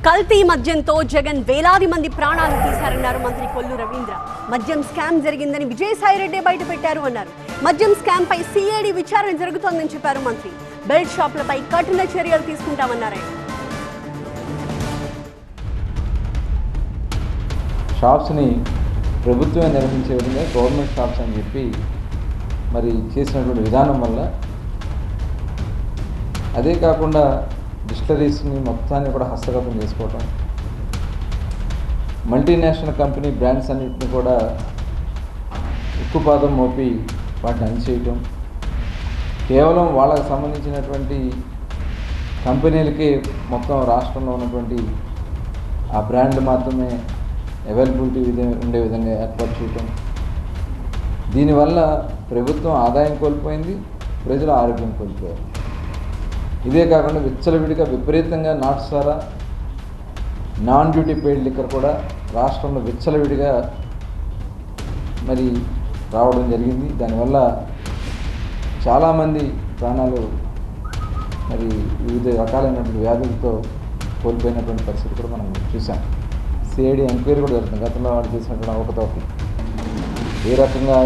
కల్తీ మద్యంతో జగన్ వేలాది మంది ప్రాణాలు తీశారన్నారు మంత్రి కొల్లు రవీంద్ర. మద్యం స్కామ్ జరిగిందని విజయసాయిరెడ్డి బయటపెట్టారు అన్నారు. మద్యం స్కామ్ పై సిఐడి విచారణ జరుగుతోందని చెప్పారు మంత్రి. బెల్ట్ షాపులపై కఠిన చర్యలు తీసుకుంటామన్నారు. షాప్స్ని ప్రభుత్వమే నిర్వహించే విధంగా గవర్నమెంట్ షాప్స్ అని చెప్పి మరి చేసినటువంటి విధానం వల్ల, అదే కాకుండా డిస్టిలరీస్ని మొత్తాన్ని కూడా హస్తగతం చేసుకోవటం, మల్టీనేషనల్ కంపెనీ బ్రాండ్స్ అన్నింటినీ కూడా ఉక్కుపాదం మోపి వాటిని అణిచేయటం, కేవలం వాళ్ళకు సంబంధించినటువంటి కంపెనీలకి మొత్తం రాష్ట్రంలో ఉన్నటువంటి ఆ బ్రాండ్ మాత్రమే అవైలబిలిటీ ఉండే విధంగా ఏర్పాటు చేయటం. దీనివల్ల ప్రభుత్వం ఆదాయం కోల్పోయింది, ప్రజల ఆరోగ్యం కోల్పోయారు. ఇదే కాకుండా విచ్చలవిడిగా విపరీతంగా నాటుసారా, నాన్ డ్యూటీ పెయిడ్ లిక్కర్ కూడా రాష్ట్రంలో విచ్చలవిడిగా మరి రావడం జరిగింది. దానివల్ల చాలామంది ప్రాణాలు మరి వివిధ రకాలైనటువంటి వ్యాధులతో కోల్పోయినటువంటి పరిస్థితి కూడా మనం చూసాం. సిఐడి ఎంక్వైరీ కూడా జరుగుతుంది. గతంలో వాళ్ళు చేసినటువంటి అవకతవకలు ఏ రకంగా